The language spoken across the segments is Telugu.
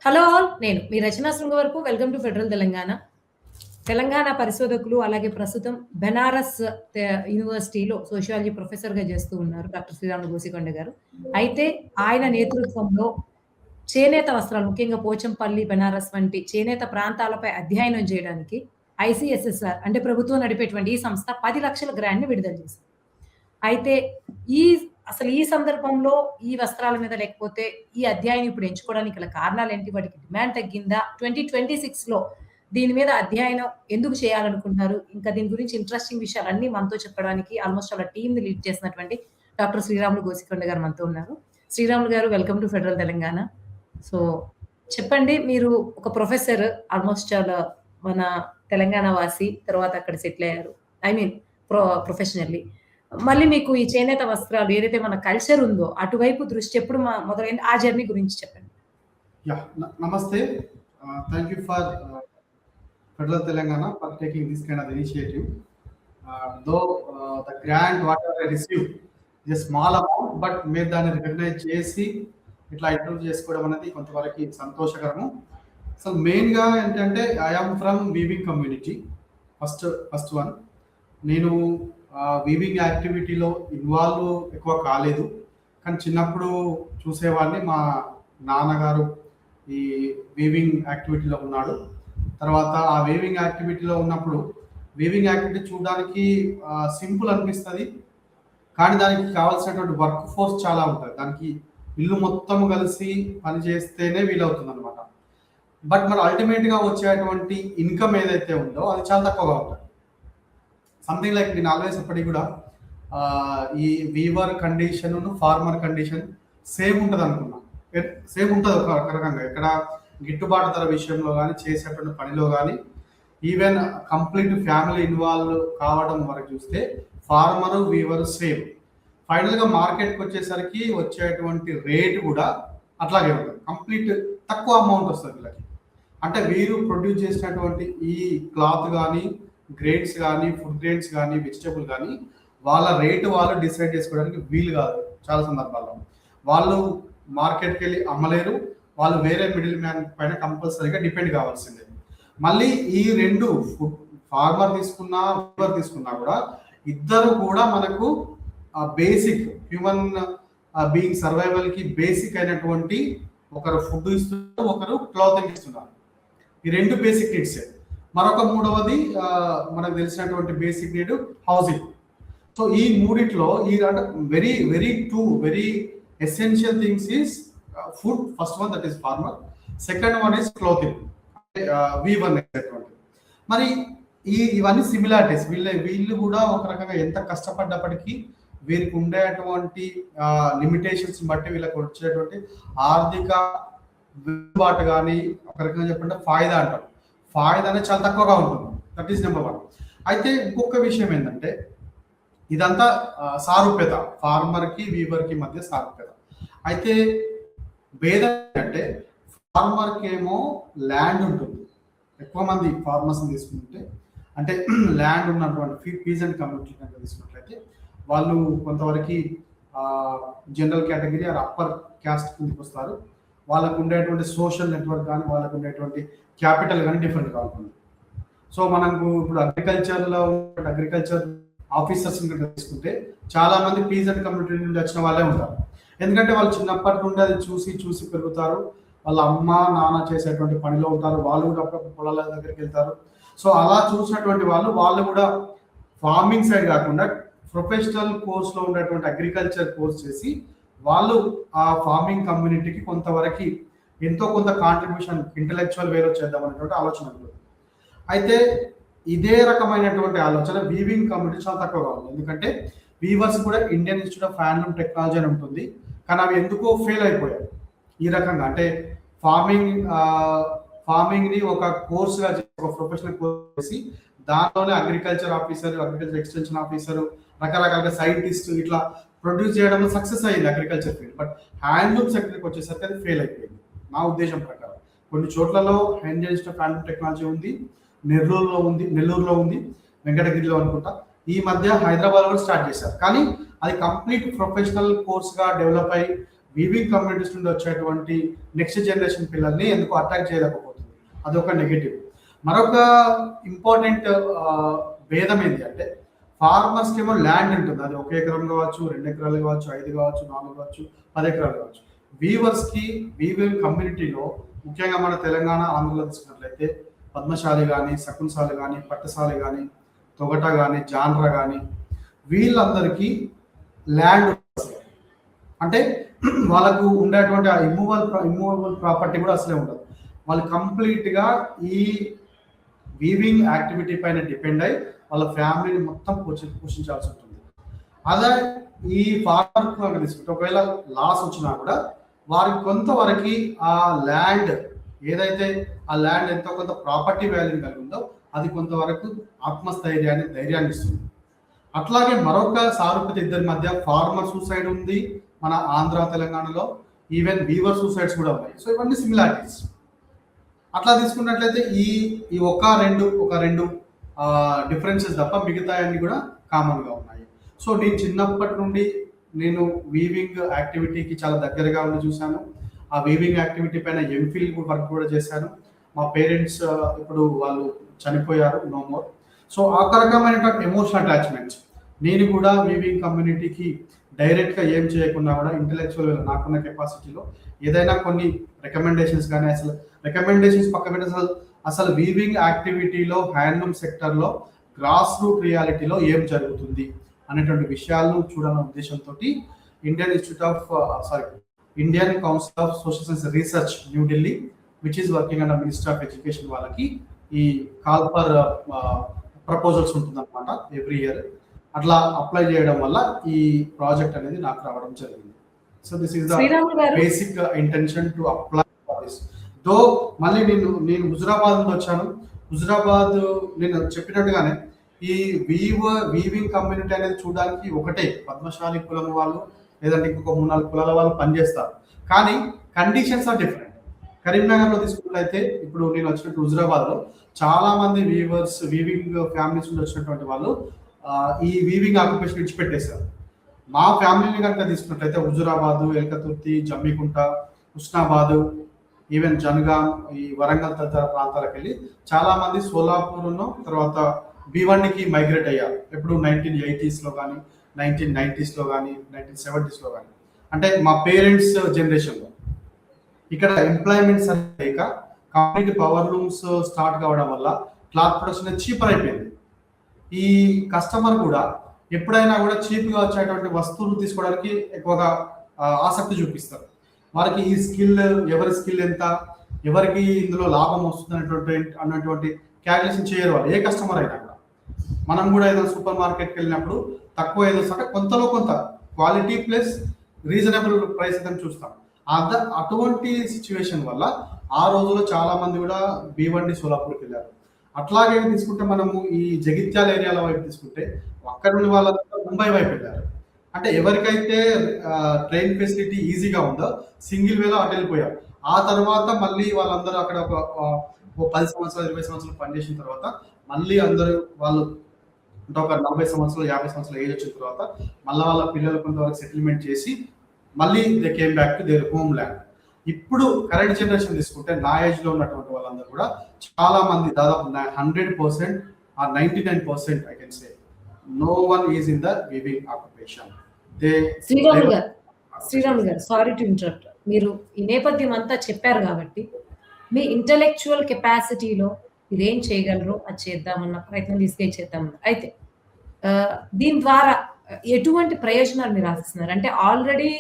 Hello all. నేను మీ Rachana Srungavarapu. Welcome to Federal Telangana. Telangana పరిశోధకులు, అలాగే ప్రస్తుతం బెనారస్ యూనివర్సిటీలో సోషియాలజీ ప్రొఫెసర్‌గా చేస్తూ ఉన్నారు డాక్టర్ శ్రీరాములు గోసికొండ గారు. అయితే ఆయన నేతృత్వంలో చేనేత వస్త్రాలు, ముఖ్యంగా పోచంపల్లి, బెనారస్ వంటి చేనేత ప్రాంతాలపై అధ్యయనం చేయడానికి ఐసీఎస్ఎస్ఆర్ అంటే ప్రభుత్వం నడిపేటువంటి ఈ సంస్థ 10,00,000 గ్రాంట్‌ని విడుదల చేసింది. అయితే ఈ ఈ సందర్భంలో ఈ వస్త్రాల మీద లేకపోతే ఈ అధ్యాయం ఇప్పుడు ఎంచుకోవడానికి గల కారణాలేంటి? వాటికి డిమాండ్ తగ్గిందా? 2026లో దీని మీద అధ్యయనం ఎందుకు చేయాలనుకుంటున్నారు? ఇంకా దీని గురించి ఇంట్రెస్టింగ్ విషయాలన్నీ మనతో చెప్పడానికి ఆల్‌మోస్ట్ వాళ్ళ టీమ్‌ని లీడ్ చేసినటువంటి డాక్టర్ శ్రీరాములు గోసికొండ గారు మనతో ఉన్నారు. శ్రీరాములు గారు, welcome to Federal Telangana. So, చెప్పండి, మీరు ఒక ప్రొఫెసర్, ఆల్‌మోస్ట్ చాలా మన తెలంగాణ వాసి, తర్వాత అక్కడ సెటిల్ అయ్యారు. I mean professionally. మళ్ళీ మీకు ఈ చేనేత వస్త్రాలు ఏదైతే మన కల్చర్ ఉందో అటువైపు దృష్టి ఎప్పుడు మొదలైంది? ఆ జర్నీ గురించి చెప్పండి. నమస్తే. Thank you for Federal Telangana for taking this kind of initiative. Though the grant whatever I received is a small amount, but మీరు దాన్ని రికగ్నైజ్ చేసి ఇట్లా ఇంటర్వ్యూ చేసుకోవడం అనేది కొంతవరకు సంతోషకరము. సో మెయిన్గా ఏంటంటే I am from weaving community. First one, నేను వీవింగ్ యాక్టివిటీలో ఇన్వాల్వ్ ఎక్కువ కాలేదు, కానీ చిన్నప్పుడు చూసేవాడిని. మా నాన్నగారు ఈ వీవింగ్ యాక్టివిటీలో ఉన్నాడు. తర్వాత ఆ వీవింగ్ యాక్టివిటీలో ఉన్నప్పుడు వీవింగ్ యాక్టివిటీ చూడడానికి సింపుల్ అనిపిస్తుంది, కానీ దానికి కావాల్సినటువంటి వర్క్ ఫోర్స్ చాలా ఉంటుంది. దానికి ఇల్లు మొత్తం కలిసి పని చేస్తేనే వీలవుతుంది అనమాట. బట్ మరి అల్టిమేట్గా వచ్చేటువంటి ఇన్కమ్ ఏదైతే ఉందో అది చాలా తక్కువగా ఉంటుంది. సంథింగ్ లైక్ నేను ఆల్వేస్ ఎప్పటికీ కూడా ఈ weaver condition, farmer condition same ఉంటుంది అనుకున్నా. సేమ్ ఉంటుంది ఒక రకంగా. ఎక్కడ గిట్టుబాటు ధర విషయంలో కానీ, చేసేటువంటి పనిలో కానీ, ఈవెన్ కంప్లీట్ ఫ్యామిలీ ఇన్వాల్వ్ కావడం వరకు చూస్తే ఫార్మరు, వీవరు సేమ్. ఫైనల్గా మార్కెట్కి వచ్చేసరికి వచ్చేటువంటి రేట్ కూడా అట్లాగే ఉంటుంది. కంప్లీట్ తక్కువ అమౌంట్ వస్తుంది వీళ్ళకి. అంటే వీరు ప్రొడ్యూస్ చేసినటువంటి ఈ క్లాత్ కానీ, గ్రేడ్స్ కానీ, ఫుడ్ గ్రేడ్స్ కానీ, వెజిటబుల్ కానీ వాళ్ళ రేటు వాళ్ళు డిసైడ్ చేసుకోవడానికి వీలు కాదు. చాలా సందర్భాల్లో వాళ్ళు మార్కెట్కి వెళ్ళి అమ్మలేరు. వాళ్ళు వేరే మిడిల్ మ్యాన్ పైన కంపల్సరీగా డిపెండ్ కావాల్సిందే. మళ్ళీ ఈ రెండు ఫార్మర్ తీసుకున్నా, వీవర్ తీసుకున్నా కూడా ఇద్దరు కూడా మనకు బేసిక్ హ్యూమన్ బీయింగ్ సర్వైవల్కి బేసిక్ అయినటువంటి ఒకరు ఫుడ్ ఇస్తున్నారు, ఒకరు క్లాతింగ్ ఇస్తున్నారు. ఈ రెండు బేసిక్ నీడ్సే. మరొక మూడవది మనకు తెలిసినటువంటి బేసిక్ నీడ్ హౌసింగ్. సో ఈ మూడిట్లో ఈ very very very essential things is food. First one that is farmer, second one is clothing, weaver అనేటువంటి. మరి ఇవన్నీ సిమిలారిటీస్. వీళ్ళు కూడా ఒక రకంగా ఎంత కష్టపడ్డప్పటికీ వీరికి ఉండేటువంటి లిమిటేషన్స్ బట్టి వీళ్ళకి వచ్చేటువంటి ఆర్థిక వెసులుబాటు కానీ, ఒక రకంగా చెప్పంటే ఫాయిదా అంటారు. ఫాయిదా అనేది చాలా తక్కువగా ఉంటుంది. That is number one. అయితే ఇంకొక విషయం ఏంటంటే ఇదంతా సారూప్యత, ఫార్మర్కి వీవర్కి మధ్య సారూప్యత. అయితే భేదం అంటే ఫార్మర్కి ఏమో ల్యాండ్ ఉంటుంది. ఎక్కువ మంది ఫార్మర్స్ని తీసుకుంటే, అంటే ల్యాండ్ ఉన్నటువంటి పీజెంట్ కమ్యూనిటీ కనుక తీసుకున్నట్లయితే వాళ్ళు కొంతవరకు general category or upper caste కిందకి వస్తారు. వాళ్ళకు ఉండేటువంటి సోషల్ నెట్వర్క్ కానీ, వాళ్ళకు ఉండేటువంటి క్యాపిటల్ కానీ డిఫరెంట్గా ఉంటుంది. సో మనకు ఇప్పుడు అగ్రికల్చర్ ఆఫీసర్స్ కనుక తీసుకుంటే చాలా మంది పీజెంట్ కమ్యూనిటీ నుండి వచ్చిన వాళ్ళే ఉంటారు. ఎందుకంటే వాళ్ళు చిన్నప్పటి నుండి అది చూసి పెరుగుతారు. వాళ్ళ అమ్మ నాన్న చేసేటువంటి పనిలో ఉంటారు. వాళ్ళు కూడా అప్పుడప్పుడు పొలాల దగ్గరికి వెళ్తారు. సో అలా చూసినటువంటి వాళ్ళు కూడా ఫార్మింగ్ సైడ్ కాకుండా ప్రొఫెషనల్ కోర్స్లో ఉండేటువంటి అగ్రికల్చర్ కోర్స్ చేసి వాళ్ళు ఆ ఫార్మింగ్ కమ్యూనిటీకి కొంతవరకు ఎంతో కొంత కాంట్రిబ్యూషన్ ఇంటలెక్చువల్ వేలో చేద్దాం అనేటువంటి ఆలోచన ఉంటుంది. అయితే ఇదే రకమైనటువంటి ఆలోచన వీవింగ్ కమ్యూనిటీ చాలా తక్కువగా ఉంది. ఎందుకంటే వీవర్స్ కూడా Indian institute of handloom technology అని ఉంటుంది, కానీ అవి ఎందుకో ఫెయిల్ అయిపోయాయి. ఈ రకంగా అంటే ఫార్మింగ్ని ఒక కోర్సుగా ఒక ప్రొఫెషనల్ కోర్స్ చేసి దాంట్లోనే agriculture officer, agriculture extension officer, రకరకాల సైంటిస్ట్ ఇట్లా ప్రొడ్యూస్ చేయడంలో సక్సెస్ అయ్యింది అగ్రికల్చర్ ఫీల్డ్. బట్ హ్యాండ్లూమ్ సెక్టర్కి వచ్చేసరికి అది ఫెయిల్ అయిపోయింది నా ఉద్దేశం ప్రకారం. కొన్ని చోట్లలో Indian institute of handloom technology ఉంది, నెల్లూరులో ఉంది, వెంకటగిరిలో అనుకుంటా. ఈ మధ్య హైదరాబాద్ కూడా స్టార్ట్ చేశారు. కానీ అది కంప్లీట్ ప్రొఫెషనల్ కోర్స్గా డెవలప్ అయ్యి వీవింగ్ కమ్యూనిటీస్ నుండి వచ్చేటువంటి నెక్స్ట్ జనరేషన్ పిల్లల్ని ఎందుకు అట్రాక్ట్ చేయలేకపోతుంది, అదొక నెగటివ్. మరొక ఇంపార్టెంట్ భేదం ఏంటి అంటే, ఫార్మర్స్కి ఏమో ల్యాండ్ ఉంటుంది, అది 1 ఎకరం కావచ్చు, 2 ఎకరాలు కావచ్చు, 5 కావచ్చు, 4 కావచ్చు, 10 ఎకరాలు కావచ్చు. వీవర్స్కి వీవింగ్ కమ్యూనిటీలో ముఖ్యంగా మన తెలంగాణ ఆంధ్రలో తీసుకున్నట్లయితే పద్మశాలి కానీ, శకుంశాలి కానీ, పట్టశాలి కానీ, తొగట కానీ, జాన్ర కానీ, వీళ్ళందరికీ ల్యాండ్ అంటే వాళ్ళకు ఉండేటువంటి ఆ ఇమ్మూవబుల్ ప్రాపర్టీ కూడా అసలే ఉండదు. వాళ్ళు కంప్లీట్గా ఈ వీవింగ్ యాక్టివిటీ పైన డిపెండ్ అయి వాళ్ళ ఫ్యామిలీని మొత్తం పోషించాల్సి ఉంటుంది. అదే ఈ ఫార్మర్ తీసుకుంటే ఒకవేళ లాస్ వచ్చినా కూడా వారికి కొంతవరకు ఆ ల్యాండ్ ఏదైతే ఆ ల్యాండ్ ఎంతో కొంత ప్రాపర్టీ వాల్యూ కలిగి ఉందో అది కొంతవరకు ధైర్యాన్ని ఇస్తుంది. అట్లాగే మరొక సారూప్యత ఇద్దరి మధ్య ఫార్మర్ సూసైడ్ ఉంది మన ఆంధ్ర తెలంగాణలో, ఈవెన్ వీవర్ సూసైడ్స్ కూడా ఉన్నాయి. సో ఇవన్నీ సిమిలారిటీస్. అట్లా తీసుకున్నట్లయితే ఈ ఒక రెండు డిఫరెన్సెస్ తప్ప మిగతా అన్ని కూడా కామన్గా ఉన్నాయి. సో నేను చిన్నప్పటి నుండి నేను వీవింగ్ యాక్టివిటీకి చాలా దగ్గరగా ఉండి చూశాను. ఆ వీవింగ్ యాక్టివిటీ పైన ఎంఫిల్ వర్క్ కూడా చేశాను. మా పేరెంట్స్ ఇప్పుడు వాళ్ళు చనిపోయారు, నో మోర్. సో ఆ రకమైనటువంటి ఎమోషనల్ అటాచ్మెంట్స్ నేను కూడా వీవింగ్ కమ్యూనిటీకి డైరెక్ట్గా ఏం చేయకుండా కూడా ఇంటెలెక్చువల్ నాకున్న కెపాసిటీలో ఏదైనా కొన్ని రికమెండేషన్స్ కానీ, అసలు రికమెండేషన్స్ పక్క పెట్టి అసలు వీవింగ్ యాక్టివిటీలో హ్యాండ్లూమ్ సెక్టర్లో గ్రాస్ రూట్ రియాలిటీలో ఏం జరుగుతుంది అనేటువంటి విషయాలను చూడాలన్న ఉద్దేశంతో Indian council of social science research New Delhi which is working under minister of education వాళ్ళకి ఈ కాల్ ఫర్ ప్రపోజల్స్ ఉంటుందన్నమాట ఎవ్రీ ఇయర్. అట్లా అప్లై చేయడం వల్ల ఈ ప్రాజెక్ట్ అనేది నాకు రావడం జరిగింది. So this is the basic intention to apply for this. దో మళ్ళీ నేను హుజురాబాద్ నుండి వచ్చాను. హుజురాబాద్ నేను చెప్పినట్టుగానే ఈ వీవింగ్ కమ్యూనిటీ అనేది చూడడానికి ఒకటే పద్మశాలి కులం వాళ్ళు లేదంటే ఇంకొక 3-4 కులాల వాళ్ళు పనిచేస్తారు, కానీ కండిషన్స్ ఆర్ డిఫరెంట్. కరీంనగర్లో తీసుకున్నట్లయితే ఇప్పుడు నేను వచ్చినట్టు హుజురాబాద్లో చాలా మంది వీవింగ్ ఫ్యామిలీస్ నుండి వచ్చినటువంటి వాళ్ళు ఈ వీవింగ్ ఆక్యుపేషన్ విడిచిపెట్టేశారు. మా ఫ్యామిలీని కనుక తీసుకున్నట్లయితే హుజురాబాదు, ఎల్కతుర్తి, జమ్మికుంట, హుస్నాబాదు, ఈవెన్ జనగాం, ఈ వరంగల్ తదితర ప్రాంతాలకు వెళ్ళి చాలా మంది సోలాపూర్ను తర్వాత భీవండికి మైగ్రేట్ అయ్యారు. ఎప్పుడు 1980s కానీ, 1990s కానీ, 1970s కానీ, అంటే మా పేరెంట్స్ జనరేషన్లో. ఇక్కడ ఎంప్లాయ్మెంట్స్ లేక కంప్లీట్ పవర్ లూమ్స్ స్టార్ట్ కావడం వల్ల క్లాత్ ప్రొడక్షన్ చీపర్ అయిపోయింది. ఈ కస్టమర్ కూడా ఎప్పుడైనా కూడా చీప్గా వచ్చేటువంటి వస్తువులు తీసుకోవడానికి ఎక్కువగా ఆసక్తి చూపిస్తారు. వారికి ఈ స్కిల్, ఎవరి స్కిల్ ఎంత, ఎవరికి ఇందులో లాభం వస్తుంది అన్నటువంటి క్యాల్కులేషన్ చేయరు వాళ్ళు, ఏ కస్టమర్ అయినా కూడా. మనం కూడా ఏదైనా సూపర్ మార్కెట్కి వెళ్ళినప్పుడు తక్కువ ఏదో అంటే కొంతలో కొంత క్వాలిటీ ప్లస్ రీజనబుల్ ప్రైస్ అయితే చూస్తాం. అటువంటి సిచ్యువేషన్ వల్ల ఆ రోజుల్లో చాలా మంది కూడా భీవండి, సోలాపూర్కి వెళ్ళారు. అట్లాగే తీసుకుంటే మనము ఈ జగిత్యాల ఏరియాల వైపు తీసుకుంటే అక్కడ నుండి వాళ్ళంతా ముంబై వైపు వెళ్ళారు. అంటే ఎవరికైతే ట్రైన్ ఫెసిలిటీ ఈజీగా ఉందో సింగిల్ వేలో అటు వెళ్ళిపోయారు. ఆ తర్వాత మళ్ళీ వాళ్ళందరూ అక్కడ ఒక 10 సంవత్సరాలు 20 సంవత్సరాలు పనిచేసిన తర్వాత మళ్ళీ అందరూ వాళ్ళు అంటే ఒక 40 సంవత్సరాలు 50 సంవత్సరాలు ఏజ్ వచ్చిన తర్వాత మళ్ళీ వాళ్ళ పిల్లలు కొంతవరకు సెటిల్మెంట్ చేసి మళ్ళీ they came back to their home land. ఇప్పుడు కరెంట్ జనరేషన్ తీసుకుంటే నా ఏజ్ లో ఉన్నటువంటి వాళ్ళందరూ కూడా చాలా మంది దాదాపు 100% or 99% I can say no one is in the weaving occupation. Sriram గారు సారీ టు ఇంటరప్ట్. మీరు ఈ నేపథ్యం అంతా చెప్పారు కాబట్టి మీ ఇంటెలెక్చువల్ కెపాసిటీలో ఇదేం చేయగలరో అది చేద్దామన్న ప్రయత్నం చేద్దామన్నారు. అయితే దీని ద్వారా ఎటువంటి ప్రయోజనాలు మీరు ఆశిస్తున్నారు? అంటే ఆల్రెడీ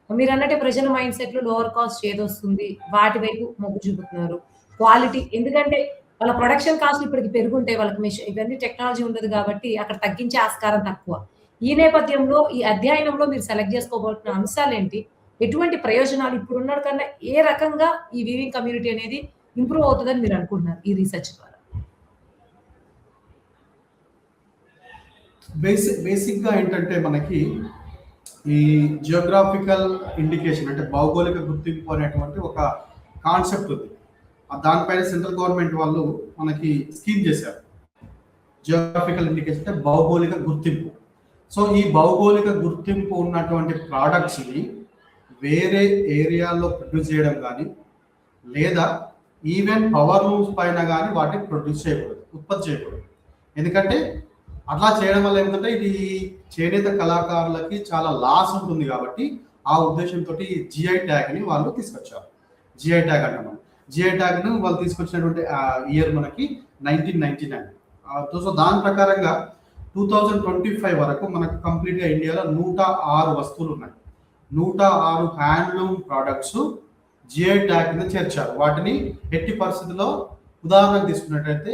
మీరు అన్నట్టే ప్రజల మైండ్ సెట్ లో లోవర్ కాస్ట్ ఏదొస్తుంది వాటి వైపు మొగ్గు చూపుతున్నారు. క్వాలిటీ, ఎందుకంటే వాళ్ళ ప్రొడక్షన్ కాస్ట్ ఇప్పటికి పెరుగుంటాయి, వాళ్ళకి ఇవన్నీ టెక్నాలజీ ఉండదు కాబట్టి అక్కడ తగ్గించే ఆస్కారం తక్కువ. ఈ నేపథ్యంలో ఈ అధ్యయనంలో మీరు సెలెక్ట్ చేసుకోబోతున్న అంశాలు ఏంటి? ఎటువంటి ప్రయోజనాలు ఇప్పుడున్న కన్నా ఏ రకంగా ఈ వీవింగ్ కమ్యూనిటీ అనేది ఇంప్రూవ్ అవుతుందని మీరు అనుకుంటున్నారు ఈ రీసెర్చ్ ద్వారా? బేసిక్గా ఏంటంటే మనకి ఈ జియోగ్రాఫికల్ ఇండికేషన్ అంటే భౌగోళిక గుర్తింపు అనేటువంటి ఒక కాన్సెప్ట్ ఉంది. దానిపైన సెంట్రల్ గవర్నమెంట్ వాళ్ళు మనకి స్కీమ్ చేశారు. జియోగ్రాఫికల్ ఇండికేషన్ అంటే భౌగోళిక గుర్తింపు. సో ఈ భౌగోళిక గుర్తింపు ఉన్నటువంటి ప్రోడక్ట్స్ని వేరే ఏరియాలో ప్రొడ్యూస్ చేయడం కానీ లేదా ఈవెన్ పవర్ లూమ్స్ పైన కానీ వాటిని ప్రొడ్యూస్ చేయకూడదు, ఉత్పత్తి చేయకూడదు. ఎందుకంటే అట్లా చేయడం వల్ల ఏంటంటే ఇది చేనేత కళాకారులకి చాలా లాస్ ఉంటుంది కాబట్టి ఆ ఉద్దేశంతో జిఐ ట్యాగ్ని వాళ్ళు తీసుకొచ్చారు. జిఐ ట్యాగ్ అంటాం. జిఐ ట్యాగ్ను వాళ్ళు తీసుకొచ్చినటువంటి ఇయర్ మనకి 1999. సో దాని ప్రకారంగా 2025 వరకు మనకు కంప్లీట్గా ఇండియాలో 106 వస్తువులు ఉన్నాయి. 106 హ్యాండ్లూమ్ ప్రోడక్ట్స్ జిఐ ట్యాగ్ కింద చేర్చారు. వాటిని ఎట్టి పరిస్థితుల్లో ఉదాహరణకు తీసుకున్నట్టయితే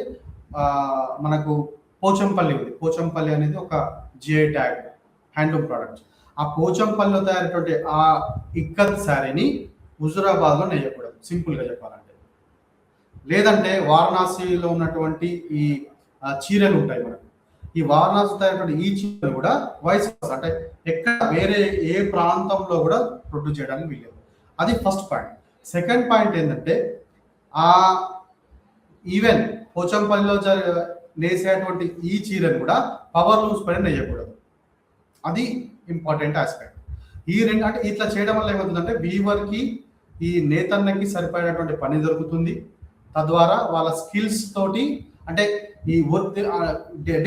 మనకు పోచంపల్లి ఉంది. పోచంపల్లి అనేది ఒక జిఐ ట్యాగ్ హ్యాండ్లూమ్ ప్రోడక్ట్. ఆ పోచంపల్లిలో తయారైనటువంటి ఆ ఇక్కత్ శారీని హుజురాబాద్లో నేయకూడదు, సింపుల్గా చెప్పాలంటే. లేదంటే వారణాసిలో ఉన్నటువంటి ఈ చీరలు ఉంటాయి మనకు. ఈ వారణాసి తయారైనటువంటి ఈ చీరలు కూడా వైస్ అంటే ఎక్కడ వేరే ఏ ప్రాంతంలో కూడా ప్రొడ్యూస్ చేయడానికి వీలేదు. అది ఫస్ట్ పాయింట్. సెకండ్ పాయింట్ ఏంటంటే ఈవెన్ పోచంపల్లిలో నేసేటువంటి ఈ చీరను కూడా పవర్ లూమ్స్ పైన నేయకూడదు. అది ఇంపార్టెంట్ ఆస్పెక్ట్. ఈ రెండు అంటే ఇట్లా చేయడం వల్ల ఏమవుతుందంటే వీవర్కి ఈ నేతన్నకి సరిపడేటువంటి పని దొరుకుతుంది. తద్వారా వాళ్ళ స్కిల్స్ తోటి అంటే ఈ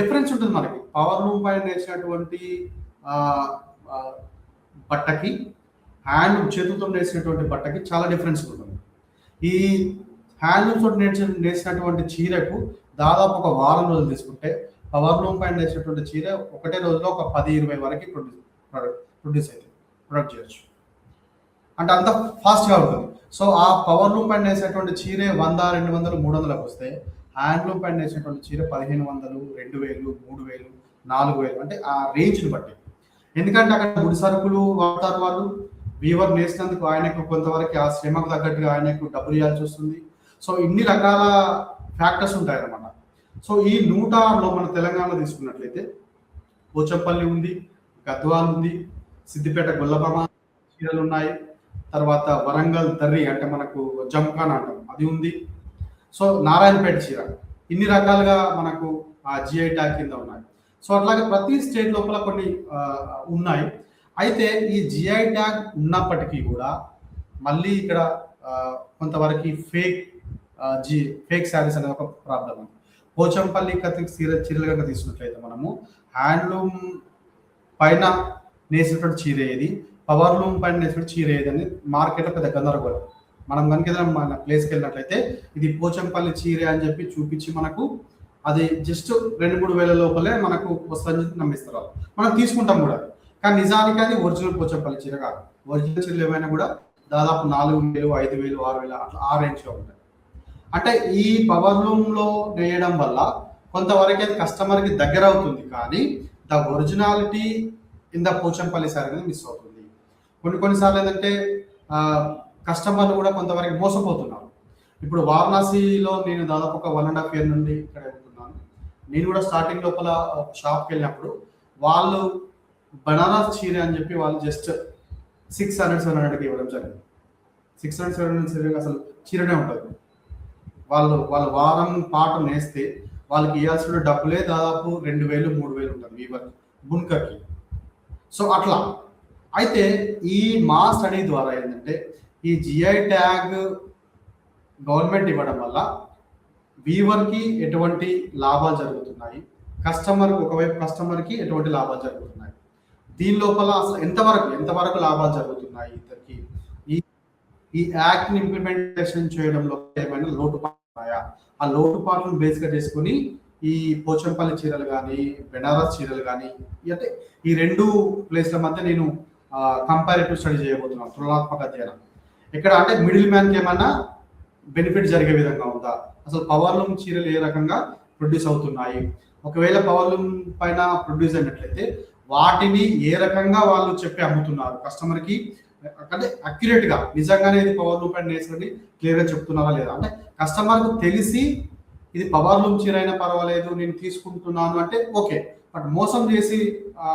డిఫరెన్స్ ఉంటుంది మనకి. పవర్ లూమ్ పైన నేసినటువంటి బట్టకి హ్యాండ్ చేతులతో నేసినటువంటి బట్టకి చాలా డిఫరెన్స్ ఉంటుంది. ఈ హ్యాండ్లూమ్స్ తోటి నేసినటువంటి చీరకు దాదాపు ఒక వారం రోజులు తీసుకుంటే పవర్ లూమ్ పైన నేసినటువంటి చీర ఒకటే రోజులో ఒక 10-20 వరకు ప్రొడ్యూస్ అవుతుంది, ప్రొడక్ట్ చేయొచ్చు. అంటే అంత ఫాస్ట్గా ఉంటుంది. సో ఆ పవర్ లూమ్ పైన వేసేటువంటి చీరే 100, 200, 300లకు వస్తే హ్యాండ్లూమ్ పైన వేసేటువంటి చీర 1500, 2000, 3000, 4000 అంటే ఆ రేంజ్ని బట్టి. ఎందుకంటే అక్కడ ముడి సరుకులు వాడతారు వాళ్ళు. వీవర్ నేసినందుకు ఆయనకు కొంతవరకు ఆ శ్రమకు తగ్గట్టుగా ఆయనకు డబ్బులు ఇవ్వాల్సి వస్తుంది. సో ఇన్ని రకాల ఫ్యాక్టర్స్ ఉంటాయి అన్నమాట. సో ఈ 106లో మన తెలంగాణలో తీసుకున్నట్లయితే పోచంపల్లి ఉంది, గద్వాల్ ఉంది, సిద్దిపేట గొల్లభామ చీరలు ఉన్నాయి, తర్వాత వరంగల్ దర్రి అంటే మనకు జంకాన్ అంటాం అది ఉంది. సో నారాయణపేట చీర, ఇన్ని రకాలుగా మనకు ఆ జిఐ ట్యాగ్ కింద ఉన్నాయి. సో అట్లాగే ప్రతి స్టేట్ లోపల కొన్ని ఉన్నాయి. అయితే ఈ జిఐ ట్యాగ్ ఉన్నప్పటికీ కూడా మళ్ళీ ఇక్కడ కొంతవరకు ఫేక్ శారీస్ అనేది ఒక ప్రాబ్లం ఉంది. పోచంపల్లి చీరలు కనుక తీసుకున్నట్లయితే మనము హ్యాండ్లూమ్ పైన నేసినటువంటి చీర ఏది, పవర్ లూమ్ పైన నేసినటువంటి చీర ఏది అని మార్కెట్లో పెద్ద గందరగోళం. మనం కనుక ఏదైనా మన ప్లేస్కి వెళ్ళినట్లయితే ఇది పోచంపల్లి చీర అని చెప్పి చూపించి మనకు అది జస్ట్ 2-3 వేల లోపలే మనకు వస్తుందని నమ్మిస్తారు. మనం తీసుకుంటాం కూడా, కానీ నిజానికి అది ఒరిజినల్ పోచంపల్లి చీర కాదు. ఒరిజినల్ చీరలు ఏమైనా కూడా దాదాపు 4000, 5000, 6000 అట్లా ఆ రేంజ్లో ఉంటాయి. అంటే ఈ పవర్ లూమ్లో నేయడం వల్ల కొంతవరకు అది కస్టమర్కి దగ్గర అవుతుంది, కానీ the originality in the Pochampally sari అనేది మిస్ అవుతుంది. కొన్నిసార్లు ఏంటంటే కస్టమర్లు కూడా కొంతవరకు మోసపోతున్నారు. ఇప్పుడు వారణాసిలో నేను దాదాపు ఒక 1.5 year నుండి ఇక్కడ ఉంటున్నాను. నేను కూడా స్టార్టింగ్ లోపల షాప్కి వెళ్ళినప్పుడు వాళ్ళు బనారస్ చీర అని చెప్పి వాళ్ళు జస్ట్ 600-700కి ఇవ్వడం జరిగింది. 600-700 అసలు చీరనే ఉంటుంది. వాళ్ళ వారం పాట నేస్తే వాళ్ళకి ఇవ్వాల్సిన డబ్బులే దాదాపు 2000-3000 ఉంటుంది వీవర్ బున్కర్కి. సో అట్లా అయితే ఈ మా స్టడీ ద్వారా ఏంటంటే ఈ జిఐ ట్యాగ్ గవర్నమెంట్ ఇవ్వడం వల్ల వీవర్కి ఎటువంటి లాభాలు జరుగుతున్నాయి, ఒకవైపు కస్టమర్కి ఎటువంటి లాభాలు జరుగుతున్నాయి, దీని లోపల అసలు ఎంతవరకు లాభాలు జరుగుతున్నాయి ఇద్దరికి, ఈ యాక్ట్ని ఇంప్లిమెంటేషన్ చేయడంలో ఏమైనా లోటుపాట్లు ఉన్నాయా, ఆ లోటుపాట్లను బేస్గా చేసుకుని ఈ పోచంపల్లి చీరలు కానీ బెనారస్ చీరలు కానీ అంటే ఈ 2 ప్లేస్ల మధ్య నేను కంపారిటివ్ స్టడీ చేయబోతున్నాను, తులనాత్మక అధ్యయనం. ఇక్కడ అంటే మిడిల్ మ్యాన్కి ఏమైనా బెనిఫిట్ జరిగే విధంగా ఉందా, అసలు పవర్ లూమ్ చీరలు ఏ రకంగా ప్రొడ్యూస్ అవుతున్నాయి, ఒకవేళ పవర్ లూమ్ పైన ప్రొడ్యూస్ అయినట్లయితే వాటిని ఏ రకంగా వాళ్ళు చెప్పి అమ్ముతున్నారు కస్టమర్కి, అంటే అక్యురేట్గా నిజంగానే ఇది పవర్ లూమ్ పైన నేసని క్లియర్గా చెప్తున్నారా లేదా, అంటే కస్టమర్కు తెలిసి ఇది పవర్ లూమ్ చీర అయినా పర్వాలేదు నేను తీసుకుంటున్నాను అంటే ఓకే, బట్ మోసం చేసి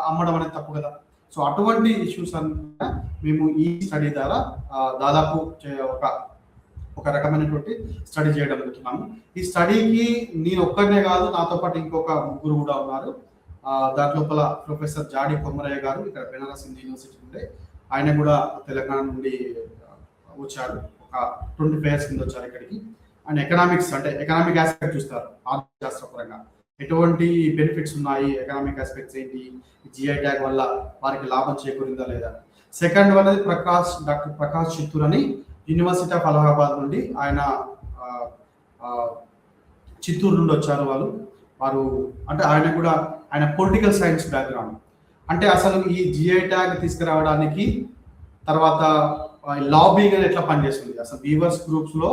అమ్మడం అనేది తప్పు కదా. సో అటువంటి ఇష్యూస్ అన్న మేము ఈ స్టడీ ద్వారా దాదాపు ఒక రకమైనటువంటి స్టడీ చేయడం జరుగుతున్నాము. ఈ స్టడీకి నేను ఒక్కరినే కాదు, నాతో పాటు ఇంకొక 3 కూడా ఉన్నారు. దాంట్లోపల ప్రొఫెసర్ జాడి కొమ్మరయ్య గారు ఇక్కడ బెనారస్ హిందూ యూనివర్సిటీ ఉండే, ఆయన కూడా తెలంగాణ నుండి వచ్చారు. ఒక 25 years కింద వచ్చారు ఇక్కడికి. అండ్ ఎకనామిక్స్ అంటే ఎకనామిక్ ఆస్పెక్ట్ చూస్తారు ఆర్థిక శాస్త్రపరంగా. ఎటువంటి బెనిఫిట్స్ ఉన్నాయి, ఎకనామిక్ ఆస్పెక్ట్స్ ఏంటి, జిఐ ట్యాగ్ వల్ల వారికి లాభం చేకూరిందా లేదా. సెకండ్ వన్ అనేది డాక్టర్ ప్రకాష్ చిత్తూర్ అని యూనివర్సిటీ ఆఫ్ అలహాబాద్ నుండి ఆయన చిత్తూరు నుండి వచ్చారు. వారు అంటే ఆయన పొలిటికల్ సైన్స్ బ్యాక్గ్రౌండ్. అంటే అసలు ఈ జిఐ ట్యాగ్ తీసుకురావడానికి తర్వాత లాబింగ్ అనేది ఎట్లా పనిచేస్తుంది, అసలు వీవర్స్ గ్రూప్స్ లో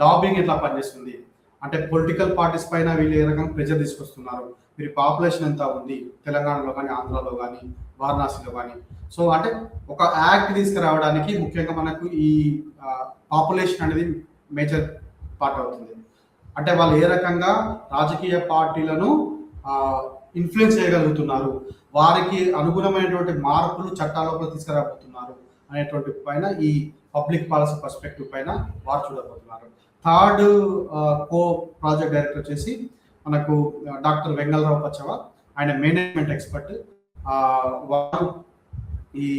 లాబింగ్ ఎట్లా పనిచేస్తుంది, అంటే పొలిటికల్ పార్టీస్ పైన వీళ్ళు ఏ రకంగా ప్రెజర్ తీసుకొస్తున్నారు, మీరు పాపులేషన్ ఎంత ఉంది తెలంగాణలో కానీ, ఆంధ్రాలో కానీ, వారణాసిలో కానీ. సో అంటే ఒక యాక్ట్ తీసుకురావడానికి ముఖ్యంగా మనకు ఈ పాపులేషన్ అనేది మేజర్ పార్ట్ అవుతుంది. అంటే వాళ్ళు ఏ రకంగా రాజకీయ పార్టీలను ఇన్ఫ్లుయెన్స్ చేయగలుగుతున్నారు, వారికి అనుగుణమైనటువంటి మార్పులు చట్టాలలో తీసుకురాబోతున్నారు అనేటువంటి పైన ఈ పబ్లిక్ పాలసీ పర్స్పెక్టివ్ పైన వారు చూడబోతున్నారు. థర్డ్ కో ప్రాజెక్ట్ డైరెక్టర్ వచ్చేసి మనకు డాక్టర్ వెంగళరావు పచ్చవ, ఆయన మేనేజ్మెంట్ ఎక్స్పర్ట్. వారు ఈ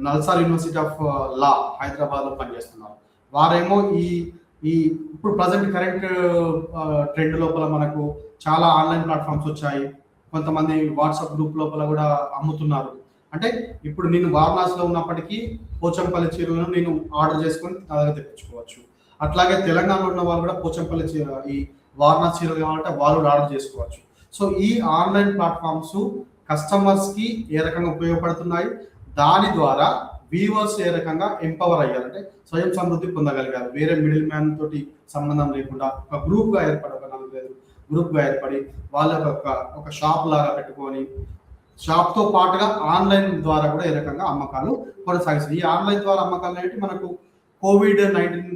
NALSAR university of law Hyderabad లో పనిచేస్తున్నారు. వారేమో ఈ ఇప్పుడు ప్రజెంట్ కరెంట్ ట్రెండ్ లోపల మనకు చాలా ఆన్లైన్ ప్లాట్ఫామ్స్ వచ్చాయి. కొంతమంది వాట్సాప్ గ్రూప్ లోపల కూడా అమ్ముతున్నారు. అంటే ఇప్పుడు నేను వారణాసిలో ఉన్నప్పటికీ పోచంపల్లి చీరలను నేను ఆర్డర్ చేసుకొని నా దగ్గర తెప్పించుకోవచ్చు. అట్లాగే తెలంగాణలో ఉన్న వాళ్ళు కూడా పోచంపల్లి చీర, ఈ వారణాసి చీరలు కావాలంటే వాళ్ళు ఆర్డర్ చేసుకోవచ్చు. సో ఈ ఆన్లైన్ ప్లాట్ఫామ్స్ కస్టమర్స్ కి ఏ రకంగా ఉపయోగపడుతున్నాయి, దాని ద్వారా వీవర్స్ ఏ రకంగా ఎంపవర్ అయ్యారంటే స్వయం సమృద్ధి పొందగలిగారు. వేరే మిడిల్ మ్యాన్ తోటి సంబంధం లేకుండా ఒక గ్రూప్ గా ఏర్పడి, ఒక 4-5 గ్రూప్ గా ఏర్పడి వాళ్ళ ఒక షాప్ లాగా పెట్టుకొని, షాప్ తో పాటుగా ఆన్లైన్ ద్వారా కూడా ఏ రకంగా అమ్మకాలు కొనసాగిస్తుంది. ఈ ఆన్లైన్ ద్వారా అమ్మకాలు అనేవి మనకు COVID-19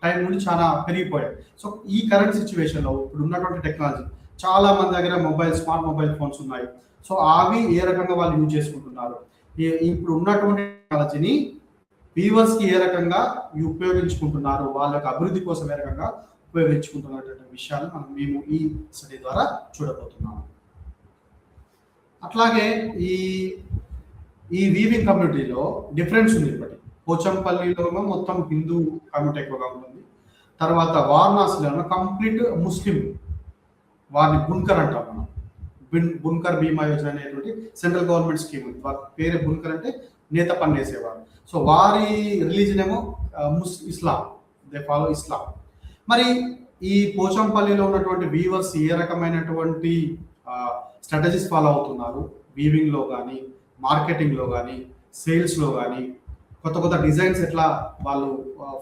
టైం నుండి చాలా పెరిగిపోయాయి. సో ఈ కరెంట్ సిచ్యువేషన్ లో ఇప్పుడు ఉన్నటువంటి టెక్నాలజీ, చాలా మంది దగ్గర స్మార్ట్ మొబైల్ ఫోన్స్ ఉన్నాయి. సో అవి ఏ రకంగా వాళ్ళు యూజ్ చేసుకుంటున్నారు, ఇప్పుడు ఉన్నటువంటి టెక్నాలజీని వీవర్స్ కి ఏ రకంగా ఉపయోగించుకుంటున్నారు, వాళ్ళ యొక్క అభివృద్ధి కోసం ఏ రకంగా ఉపయోగించుకుంటున్నటువంటి విషయాలు మేము ఈ స్టడీ ద్వారా చూడబోతున్నాము. అట్లాగే ఈ వీవింగ్ కమ్యూనిటీలో డిఫరెన్స్ ఉంది. ఇప్పటి పోచంపల్లిలో మొత్తం హిందూ కమ్యూనిటీ ఎక్కువగా ఉంటుంది. తర్వాత వారణాసిలో కంప్లీట్ ముస్లిం, వారిని బున్కర్ అంటాం మనం. బున్కర్ బీమా యోజన అనేటువంటి సెంట్రల్ గవర్నమెంట్ స్కీమ్. వారి పేరే బున్కర్, అంటే నేత పని వేసేవారు. సో వారి రిలీజన్ ఏమో ఇస్లాం, దే ఫాలో ఇస్లాం. మరి ఈ పోచంపల్లిలో ఉన్నటువంటి వీవర్స్ ఏ రకమైనటువంటి స్ట్రాటజీస్ ఫాలో అవుతున్నారు, వీవింగ్ లో కానీ, మార్కెటింగ్ లో కానీ, సేల్స్ లో కానీ, కొత్త డిజైన్స్ ఎట్లా వాళ్ళు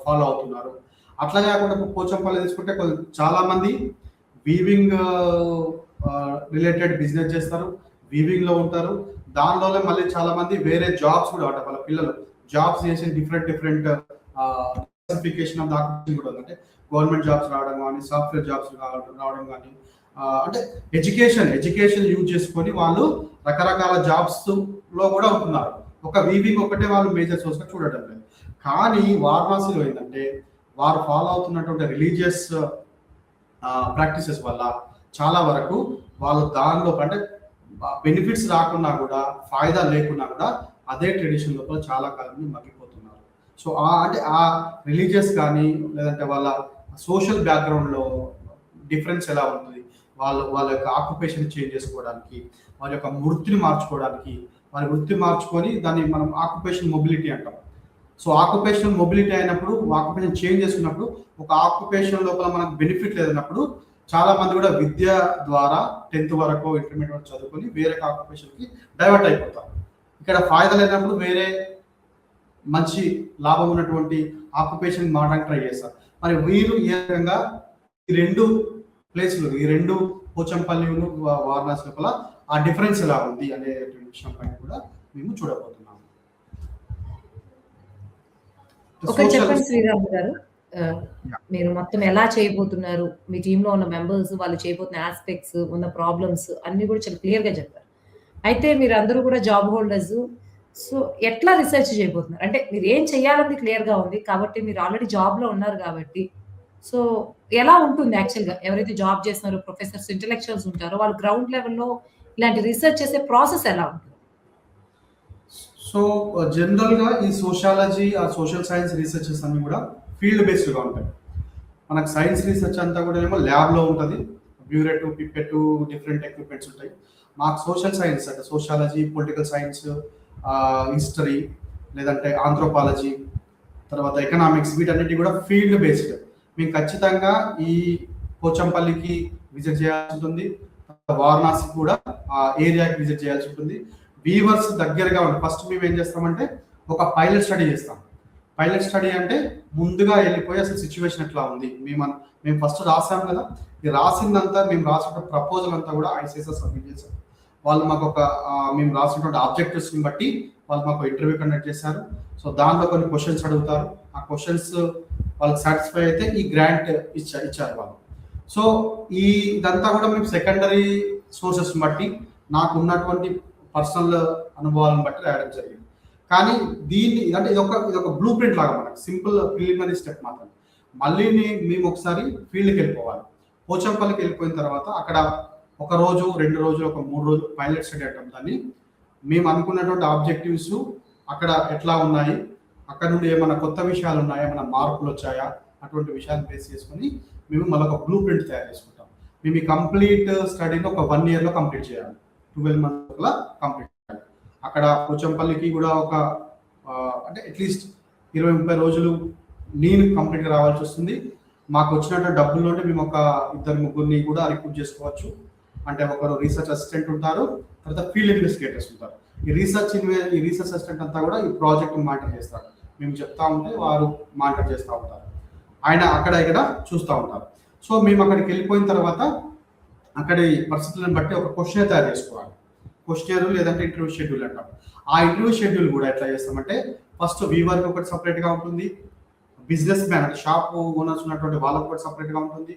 ఫాలో అవుతున్నారు. అట్లా కాకుండా పోచంపల్లి తీసుకుంటే చాలా మంది వీవింగ్ రిలేటెడ్ బిజినెస్ చేస్తారు, వీవింగ్ లో ఉంటారు. దానిలోనే మళ్ళీ చాలా మంది వేరే జాబ్స్ కూడా ఉంటారు. వాళ్ళ పిల్లలు జాబ్స్ చేసి డిఫరెంట్ క్లాసిఫికేషన్ ఆఫ్ డాక్యుమెంట్ కూడా ఉంది. అంటే గవర్నమెంట్ జాబ్స్ రావడం కానీ, సాఫ్ట్వేర్ జాబ్స్ రావడం కానీ, అంటే ఎడ్యుకేషన్ యూజ్ చేసుకొని వాళ్ళు రకరకాల జాబ్స్ లో కూడా ఉంటున్నారు. ఒక వీవింగ్ ఒకటే వాళ్ళు మేజర్ సోర్స్ గా చూడటం లేదు. కానీ వారణాసిలో ఏంటంటే వారు ఫాలో అవుతున్నటువంటి రిలీజియస్ ప్రాక్టీసెస్ వల్ల చాలా వరకు వాళ్ళు దానిలో అంటే బెనిఫిట్స్ రాకున్నా కూడా, ఫాయిదా లేకున్నా కూడా అదే ట్రెడిషన్ లోపల చాలా కాలం మగ్గిపోతున్నారు. సో అంటే ఆ రిలీజియస్ కానీ, లేదంటే వాళ్ళ సోషల్ బ్యాక్గ్రౌండ్ లో డిఫరెన్స్ ఎలా ఉంటుంది, వాళ్ళ యొక్క ఆక్యుపేషన్ చేంజ్ చేసుకోవడానికి, వాళ్ళ యొక్క వృత్తిని మార్చుకోవడానికి, వాళ్ళ వృత్తి మార్చుకొని దాన్ని మనం ఆక్యుపేషన్ మొబిలిటీ అంటాం. సో ఆక్యుపేషన్ మొబిలిటీ అయినప్పుడు, ఆక్యుపేషన్ చేంజ్ చేసుకున్నప్పుడు, ఒక ఆక్యుపేషన్ లోపల మనకు బెనిఫిట్ లేదన్నప్పుడు చాలా మంది కూడా విద్య ద్వారా 10th వరకు, ఇంటర్మీడియట్ వరకు చదువుకొని వేరే ఆక్యుపేషన్ కి డైవర్ట్ అయిపోతారు. ఇక్కడ ఫాయిదా లేనప్పుడు వేరే మంచి లాభం ఉన్నటువంటి ఆక్యుపేషన్ మారడానికి ట్రై చేస్తారు. మరి వీరు ఏ రకంగా ఈ రెండు ప్లేస్లు, ఈ రెండు పోచంపల్లి వారణాసి లోపల ఆ డిఫరెన్స్ ఎలా ఉంది అనే విషయం పైన కూడా మేము చూడబోతున్నాము. చెప్పండి శ్రీరామ్ గారు, మీరు మొత్తం ఎలా చేయబోతున్నారు, మీ టీంలో ఉన్న మెంబర్స్ వాళ్ళు చేయబోతున్న ఆస్పెక్ట్స్, ఉన్న ప్రాబ్లమ్స్ అన్ని కూడా చాలా క్లియర్ గా చెప్పారు. అయితే మీరు అందరూ కూడా జాబ్ హోల్డర్స్, సో ఎట్లా రీసెర్చ్ చేయబోతున్నారు? అంటే మీరు ఏం చేయాలని క్లియర్ గా ఉంది కాబట్టి, మీరు ఆల్రెడీ జాబ్ లో ఉన్నారు కాబట్టి, సో ఎలా ఉంటుంది యాక్చువల్ గా ఎవరైతే జాబ్ చేస్తున్నారో, ప్రొఫెసర్స్, ఇంటెలెక్చువల్స్ ఉంటారో, వాళ్ళు గ్రౌండ్ లెవెల్లో ఇలాంటి రీసెర్చ్ చేసే ప్రాసెస్ ఎలా ఉంటుంది? సో సో జనరల్గా ఈ సోషాలజీ ఆ సోషల్ సైన్స్ రీసెర్చెస్ అన్ని కూడా ఫీల్డ్ బేస్డ్గా ఉంటాయి. మనకు సైన్స్ రీసెర్చ్ అంతా కూడా ఏమో ల్యాబ్లో ఉంటుంది, బ్యూరెట్ పిప్పెట్ డిఫరెంట్ ఎక్విప్మెంట్స్ ఉంటాయి. మాకు సోషల్ సైన్స్ అంటే సోషాలజీ, పొలిటికల్ సైన్స్, హిస్టరీ, లేదంటే ఆంథ్రోపాలజీ, తర్వాత ఎకనామిక్స్, వీటన్నిటి కూడా ఫీల్డ్ బేస్డ్. మేము ఖచ్చితంగా ఈ పోచంపల్లికి విజిట్ చేయాల్సి ఉంటుంది, వారణాసి కూడా ఆ ఏరియాకి విజిట్ చేయాల్సి ఉంటుంది. వీవర్స్ దగ్గరగా ఉంటుంది. ఫస్ట్ మేము ఏం చేస్తామంటే ఒక పైలట్ స్టడీ చేస్తాం. పైలట్ స్టడీ అంటే ముందుగా వెళ్ళిపోయి అసలు సిచ్యువేషన్ ఎట్లా ఉంది, మేము ఫస్ట్ రాసాం కదా, ఈ రాసిందంతా మేము రాసిన ప్రపోజల్ అంతా కూడా ఐసీఎస్ఆర్ సబ్మిట్ చేశాం. వాళ్ళు మాకు మేము రాసినటువంటి ఆబ్జెక్టివ్స్ని బట్టి వాళ్ళు మాకు ఇంటర్వ్యూ కండక్ట్ చేశారు. సో దాంట్లో కొన్ని క్వశ్చన్స్ అడుగుతారు. ఆ క్వశ్చన్స్ వాళ్ళకి సాటిస్ఫై అయితే ఈ గ్రాంట్ ఇచ్చారు వాళ్ళు. సో ఇదంతా కూడా మేము సెకండరీ సోర్సెస్ బట్టి నాకు ఉన్నటువంటి పర్సనల్ అనుభవాలను బట్టి రాయడం జరిగింది. కానీ దీన్ని అంటే ఇది ఒక బ్లూ ప్రింట్ లాగా మనకు సింపుల్ ప్రిలిమినరీ స్టెప్ మాత్రం. మళ్ళీ మేము ఒకసారి ఫీల్డ్కి వెళ్ళిపోవాలి. పోచంపల్లికి వెళ్ళిపోయిన తర్వాత అక్కడ ఒక రోజు, 2 రోజులు, ఒక 3 రోజులు పైలట్ స్టడీ అంటాం దాన్ని. మేము అనుకున్నటువంటి ఆబ్జెక్టివ్స్ అక్కడ ఎట్లా ఉన్నాయి, అక్కడ నుండి ఏమైనా కొత్త విషయాలు ఉన్నాయా, ఏమైనా మార్పులు వచ్చాయా, అటువంటి విషయాన్ని బేస్ చేసుకొని మేము మళ్ళీ ఒక బ్లూ ప్రింట్ తయారు చేసుకుంటాం. మేము ఈ కంప్లీట్ స్టడీని ఒక 1 yearలో కంప్లీట్ చేయాలి, 12 months కంప్లీట్ చేయాలి. అక్కడ పోచంపల్లికి కూడా ఒక అంటే అట్లీస్ట్ 20-30 రోజులు నేను కంప్లీట్గా రావాల్సి వస్తుంది. మాకు వచ్చినటువంటి డబ్బుల్లోనే మేము ఒక 2-3 కూడా రిక్రూట్ చేసుకోవచ్చు. అంటే ఒకరు రీసెర్చ్ అసిస్టెంట్ ఉంటారు, తర్వాత ఫీల్డ్ ఇన్వెస్టిగేటర్స్ ఉంటారు. ఈ రీసెర్చ్ అసిస్టెంట్ అంతా కూడా ఈ ప్రాజెక్ట్ మానిటర్ చేస్తారు. మేము చెప్తా ఉంటే వారు మానిటర్ చేస్తూ ఉంటారు. ఆయన అక్కడ ఇక్కడ చూస్తూ ఉంటారు. సో మేము అక్కడికి వెళ్ళిపోయిన తర్వాత అక్కడి పరిస్థితులను బట్టి ఒక క్వశ్చన్ తయారు చేసుకోవాలి. క్వశ్చనర్ లేదంటే ఇంటర్వ్యూ షెడ్యూల్ అంటాం. ఆ ఇంటర్వ్యూ షెడ్యూల్ కూడా ఎట్లా చేస్తామంటే ఫస్ట్ వీవర్కి ఒకటి సపరేట్గా ఉంటుంది, బిజినెస్ మ్యాన్ అంటే షాప్ ఓనర్స్ ఉన్నటువంటి వాళ్ళకి ఒకటి సపరేట్గా ఉంటుంది.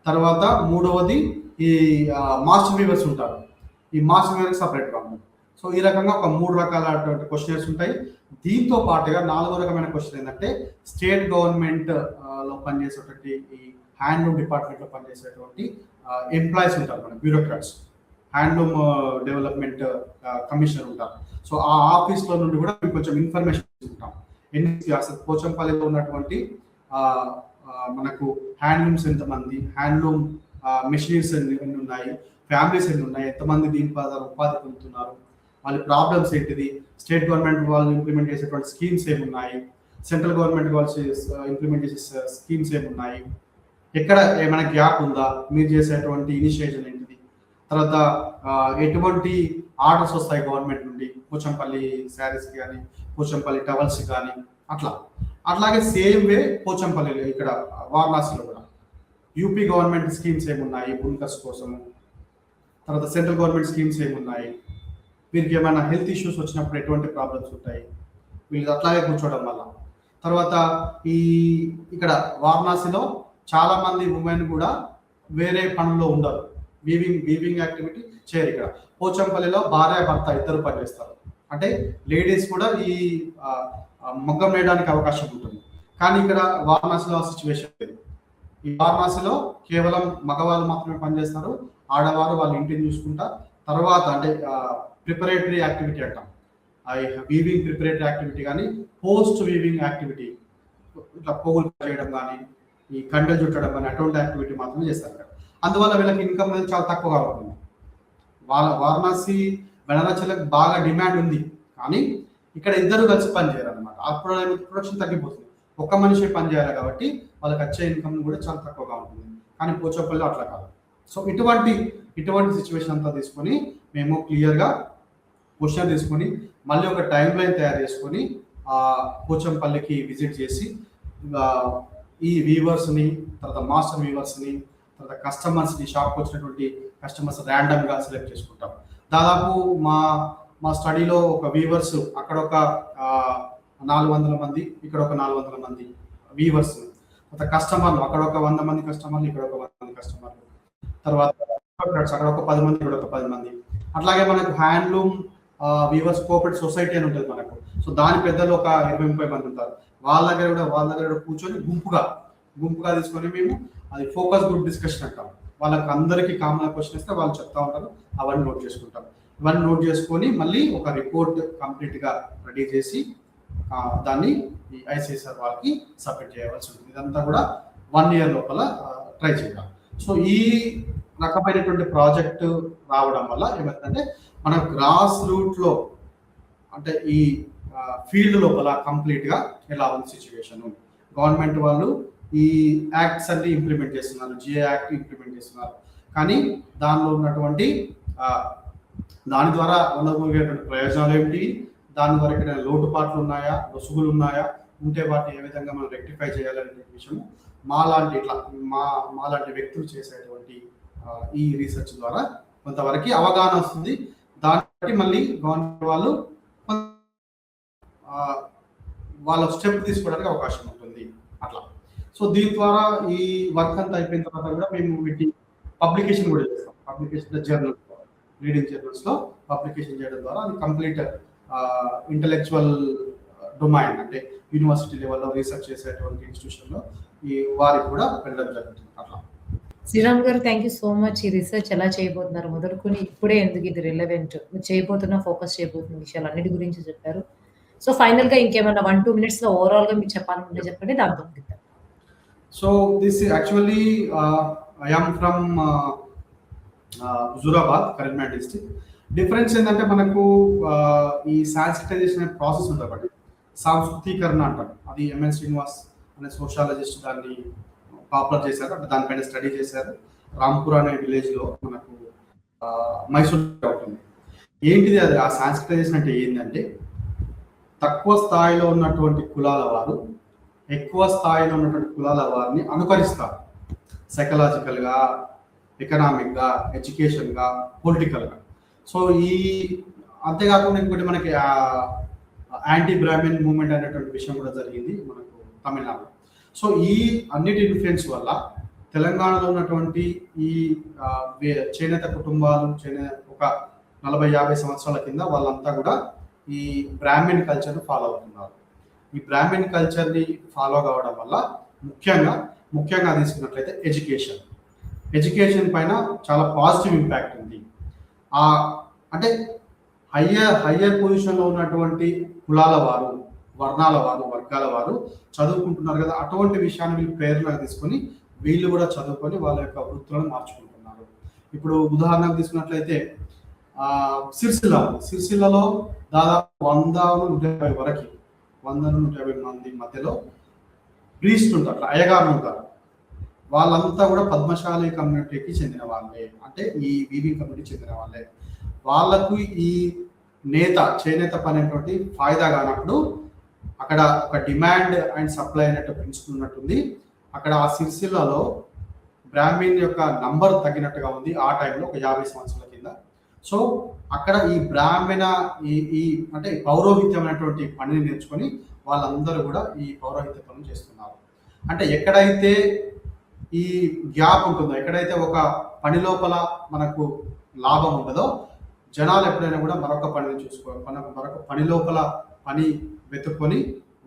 తర్వాత మూడవది ఈ మాస్టర్ వీవర్స్ ఉంటారు, ఈ మాస్టర్ వీవర్కి సపరేట్గా ఉంటుంది. సో ఈ రకంగా ఒక 3 రకాలటువంటి క్వశ్చనర్స్ ఉంటాయి. దీంతో పాటుగా 4వ రకమైన క్వశ్చన్ ఏంటంటే స్టేట్ గవర్నమెంట్ లో పనిచేసేటువంటి ఈ హ్యాండ్లూమ్ డిపార్ట్మెంట్లో పనిచేసేటువంటి ఎంప్లాయీస్ ఉంటారు, మన బ్యూరోక్రాట్స్, హ్యాండ్లూమ్ డెవలప్మెంట్ కమిషనర్ ఉంటారు. సో ఆ ఆఫీస్లో నుండి కూడా మేము కొంచెం ఇన్ఫర్మేషన్ తీసుకుంటాం. అసలు పోచంపల్లిలో ఉన్నటువంటి మనకు హ్యాండ్లూమ్స్ ఎంతమంది, హ్యాండ్లూమ్ మెషినరీస్ ఎన్ని ఉన్నాయి, ఫ్యామిలీస్ ఎన్ని ఉన్నాయి, ఎంతమంది దీని ద్వారా ఉపాధి పొందుతున్నారు, వాళ్ళ ప్రాబ్లమ్స్ ఏంటిది, స్టేట్ గవర్నమెంట్ వాళ్ళు ఇంప్లిమెంట్ చేసేటువంటి స్కీమ్స్ ఏమున్నాయి, సెంట్రల్ గవర్నమెంట్ వాళ్ళు ఇంప్లిమెంట్ చేసే స్కీమ్స్ ఏమున్నాయి, ఎక్కడ ఏమైనా గ్యాప్ ఉందా, మీరు చేసేటువంటి ఇనిషియేషన్ ఏంటిది, తర్వాత ఎటువంటి ఆర్డర్స్ వస్తాయి గవర్నమెంట్ నుండి పోచంపల్లి శారీస్కి కానీ పోచంపల్లి టవల్స్ కానీ అట్లాగే సేమ్ వే పోచంపల్లిలో ఇక్కడ వారణాసిలో కూడా యూపీ గవర్నమెంట్ స్కీమ్స్ ఏమున్నాయి బున్కర్స్ కోసము, తర్వాత సెంట్రల్ గవర్నమెంట్ స్కీమ్స్ ఏమున్నాయి, వీరికి ఏమైనా హెల్త్ ఇష్యూస్ వచ్చినప్పుడు ఎటువంటి ప్రాబ్లమ్స్ ఉంటాయి, వీళ్ళు అట్లాగే కూర్చోవడం వల్ల. తర్వాత ఇక్కడ వారణాసిలో చాలా మంది ఉమెన్ కూడా వేరే పనుల్లో ఉండరు, వీవింగ్ యాక్టివిటీ చేయరు. ఇక్కడ పోచంపల్లిలో భార్య భర్త ఇద్దరు పనిచేస్తారు. అంటే లేడీస్ కూడా ఈ మగ్గం వేయడానికి అవకాశం ఉంటుంది. కానీ ఇక్కడ వారణాసిలో సిచ్యువేషన్ లేదు. ఈ వారణాసిలో కేవలం మగవాళ్ళు మాత్రమే పనిచేస్తారు, ఆడవారు వాళ్ళ ఇంటిని చూసుకుంటా. తర్వాత అంటే ప్రిపరేటరీ యాక్టివిటీ అంటాం, వీవింగ్ ప్రిపరేటరీ యాక్టివిటీ కానీ పోస్ట్ వీవింగ్ యాక్టివిటీ, ఇట్లా పోగులు చేయడం కానీ ఈ కండలు చుట్టడం కానీ అటువంటి యాక్టివిటీ మాత్రమే చేస్తారు. అందువల్ల వీళ్ళకి ఇన్కమ్ అనేది చాలా తక్కువగా ఉంటుంది. వారణాసి బెనారస్లకు బాగా డిమాండ్ ఉంది, కానీ ఇక్కడ ఇద్దరు కలిసి పని చేయాలి అనమాట. అప్పుడు ప్రొడక్షన్ తగ్గిపోతుంది, ఒక్క మనిషి పని చేయాలి కాబట్టి వాళ్ళకి వచ్చే ఇన్కమ్ కూడా చాలా తక్కువగా ఉంటుంది. కానీ పోచంపల్లిలో అట్లా కాదు. సో ఇటువంటి సిచ్యువేషన్ అంతా తీసుకొని మేము క్లియర్గా క్వశ్చన్ తీసుకొని మళ్ళీ ఒక టైం లైన్ తయారు చేసుకొని పోచంపల్లికి విజిట్ చేసి ఈ వీవర్స్ని, తర్వాత మాస్టర్ వీవర్స్ని, తర్వాత కస్టమర్స్ని, షాప్కి వచ్చినటువంటి కస్టమర్స్ ర్యాండమ్గా సెలెక్ట్ చేసుకుంటాం. దాదాపు మా స్టడీలో ఒక వీవర్స్ అక్కడ ఒక 400 మంది, ఇక్కడ ఒక 400 మంది వీవర్స్, తర్వాత కస్టమర్లు అక్కడ ఒక 100 మంది కస్టమర్లు, ఇక్కడ ఒక 100 మంది కస్టమర్లు, తర్వాత అక్కడ ఒక 10 మంది, ఇక్కడ ఒక 10 మంది. అట్లాగే మనకు హ్యాండ్లూమ్ వీవర్స్ కోఆపరేటివ్ సొసైటీ అని ఉంటుంది మనకు. సో దాని పెద్దలు ఒక 20-30 మంది ఉంటారు. వాళ్ళ దగ్గర కూర్చొని గుంపుగా తీసుకొని మేము అది ఫోకస్ గ్రూప్ డిస్కషన్ అంటాం. వాళ్ళకి అందరికీ కామన్ క్వశ్చన్ ఇస్తే వాళ్ళు చెప్తా ఉంటారు, అవన్నీ నోట్ చేసుకుంటాం. ఇవన్నీ నోట్ చేసుకొని మళ్ళీ ఒక రిపోర్ట్ కంప్లీట్గా రెడీ చేసి దాన్ని ఈ ఐసిఎస్ఆర్ వాళ్ళకి సబ్మిట్ చేయవలసి ఉంటుంది. ఇదంతా కూడా 1 year లోపల ట్రై చేయాలి. సో ఈ రకమైనటువంటి ప్రాజెక్ట్ రావడం వల్ల ఏమవుతుందంటే మన గ్రాస్ రూట్లో అంటే ఈ ఫీల్డ్ లోపల కంప్లీట్గా ఎలా ఉంది సిచ్యువేషన్, గవర్నమెంట్ వాళ్ళు ఈ యాక్ట్స్ అన్ని ఇంప్లిమెంట్ చేస్తున్నారు, జిఏ యాక్ట్ ఇంప్లిమెంట్ చేస్తున్నారు, కానీ దానిలో ఉన్నటువంటి దాని ద్వారా ఉండబోయేటువంటి ప్రయోజనాలు ఏమిటి, దాని ద్వారా ఎక్కడైనా లోటుపాట్లు ఉన్నాయా, లొసుగులు ఉన్నాయా, ఉంటే వాటిని ఏ విధంగా మనం రెక్టిఫై చేయాలనే విషయం మాలాంటి వ్యక్తులు చేసేటువంటి ఈ రీసెర్చ్ ద్వారా కొంతవరకు అవగాహన వస్తుంది. దాన్ని బట్టి మళ్ళీ గవర్నమెంట్ వాళ్ళు వాళ్ళ స్టెప్ తీసుకోవడానికి అవకాశం ఉంటుంది అట్లా. సో దీని ద్వారా ఈ వర్క్ అంతా అయిపోయిన తర్వాత కూడా మేము వీటి పబ్లికేషన్ కూడా చేస్తాం. పబ్లికేషన్ జర్నల్స్, లీడింగ్ జర్నల్స్లో పబ్లికేషన్ చేయడం ద్వారా అది కంప్లీట్ ఇంటలెక్చువల్ డొమైన్ అంటే యూనివర్సిటీ లెవెల్లో రీసెర్చ్ చేసేటువంటి ఇన్స్టిట్యూషన్లో ఈ వారికి కూడా వెళ్ళడం జరుగుతుంది అట్లా. శ్రీరామ్ గారు, థ్యాంక్ యూ సో మచ్. ఈ రీసెర్చ్ ఎలా చేయబోతున్నారు మొదలుకొని ఇప్పుడే ఎందుకు ఇది రిలవెంట్, మీరు చేయబోతున్న ఫోకస్ చేయబోతున్న విషయాలు అన్నిటి గురించి చెప్పారు. సో ఫైనల్ గా ఇంకేమన్నా 1-2 minutes లో ఓవరాల్ గా మీకు చెప్పాలనుకుంటే చెప్పండి, దాంతో ముగిద్దాం. So this actually I am from Huzurabad, Karimnagar district. Difference ఏంటంటే మనకు ఈ సాన్సిటైజేషన్ ప్రాసెస్ ఉంటుంది ఒకటి, సాంస్కృతీకరణ అంటారు. అది ఎంఎన్ శ్రీనివాస్ అనే సోషాలజిస్ట్ దాన్ని పాపులర్ చేశారు, అంటే దానిపైన స్టడీ చేశారు. రాంపూర్ అనే విలేజ్లో మనకు మైసూర్ ఉంటుంది. ఏంటిది అది, ఆ సాన్సిటైజేషన్ అంటే ఏంటంటే తక్కువ స్థాయిలో ఉన్నటువంటి కులాల వారు ఎక్కువ స్థాయిలో ఉన్నటువంటి కులాల వారిని అనుకరిస్తారు, సైకలాజికల్గా, ఎకనామిక్గా, ఎడ్యుకేషన్గా, పొలిటికల్గా. సో ఈ అంతేకాకుండా ఇంకోటి మనకి యాంటీ బ్రాహ్మిన్ మూవ్మెంట్ అనేటువంటి విషయం కూడా జరిగింది మనకు తమిళనాడులో. సో ఈ అన్నిటి ఇన్ఫ్లుయెన్స్ వల్ల తెలంగాణలో ఉన్నటువంటి ఈ చేనేత కుటుంబాలు ఒక 40-50 సంవత్సరాల కింద వాళ్ళంతా కూడా ఈ బ్రాహ్మిన్ కల్చర్ని ఫాలో అవుతున్నారు. ఈ బ్రాహ్మిన్ కల్చర్ని ఫాలో కావడం వల్ల ముఖ్యంగా తీసుకున్నట్లయితే ఎడ్యుకేషన్ పైన చాలా పాజిటివ్ ఇంపాక్ట్ ఉంది. అంటే హయ్యర్ పొజిషన్లో ఉన్నటువంటి కులాల వారు, వర్ణాల వారు, వర్గాల వారు చదువుకుంటున్నారు కదా, అటువంటి విషయాన్ని వీళ్ళు ప్రేరణగా తీసుకొని వీళ్ళు కూడా చదువుకొని వాళ్ళ యొక్క వృత్తులను మార్చుకుంటున్నారు. ఇప్పుడు ఉదాహరణకు తీసుకున్నట్లయితే సిరిసిల్లలో దాదాపు 100-150 వరకు 100-150 మంది మధ్యలో ప్రీస్ట్ ఉంటారు, అయ్యగారులు ఉంటారు. వాళ్ళంతా కూడా పద్మశాలి కమ్యూనిటీకి చెందిన వాళ్ళే, అంటే ఈ వీవింగ్ కమ్యూనిటీకి చెందిన వాళ్ళే. వాళ్ళకు ఈ చేనేత పని అనేటువంటి ఫాయిదా కానప్పుడు అక్కడ ఒక డిమాండ్ అండ్ సప్లై అనేటువంటి ప్రిన్సిపల్ ఉన్నట్టుంది. అక్కడ ఆ సిరిసిల్లలో బ్రాహ్మిన్ యొక్క నంబర్ తగ్గినట్టుగా ఉంది ఆ టైంలో, ఒక 50 సంవత్సరాల కింద. సో అక్కడ ఈ బ్రాహ్మణ ఈ అంటే పౌరోహిత్యమైనటువంటి పనిని నేర్చుకొని వాళ్ళందరూ కూడా ఈ పౌరోహిత్య పనులు చేస్తున్నారు. అంటే ఎక్కడైతే ఈ గ్యాప్ ఉంటుందో, ఎక్కడైతే ఒక పని లోపల మనకు లాభం ఉండదో, జనాలు ఎప్పుడైనా కూడా మరొక పనిని మరొక పని లోపల పని వెతుక్కొని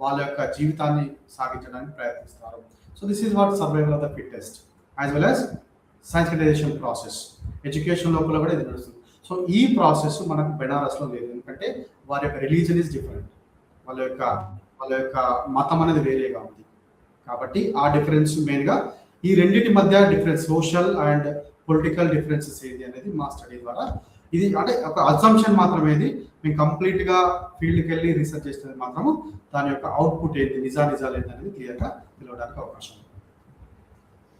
వాళ్ళ యొక్క జీవితాన్ని సాగించడానికి ప్రయత్నిస్తారు. So this is what survival of the fittest as well as sensitization process. Education లోపల కూడా ఇది నడుస్తుంది. సో ఈ ప్రాసెస్ మనకు బెనారస్లో లేదు, ఎందుకంటే వారి యొక్క రిలీజన్ ఈజ్ డిఫరెంట్, వాళ్ళ యొక్క మతం అనేది వేరేగా ఉంది. కాబట్టి ఆ డిఫరెన్స్ మెయిన్గా ఈ రెండింటి మధ్య difference, social and political differences ఏది అనేది మా స్టడీ ద్వారా, ఇది అంటే ఒక అజంప్షన్ మాత్రమే. ఇది మేము కంప్లీట్గా ఫీల్డ్కి వెళ్ళి రీసెర్చ్ చేసేది మాత్రము దాని యొక్క అవుట్పుట్ ఏంటి, నిజాలు ఏంటి అనేది క్లియర్గా తెలియడానికి అవకాశం ఉంది.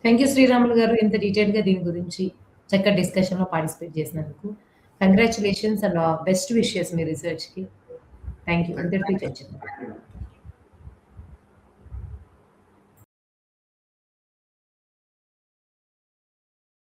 థ్యాంక్ యూ శ్రీరాములు గారు, ఇంత డీటెయిల్గా దీని గురించి చక్కటి డిస్కషన్లో పార్టిసిపేట్ చేసినందుకు. కంగ్రాచులేషన్స్ అండ్ బెస్ట్ విషెస్ మీ రీసెర్చ్కి. Thank you.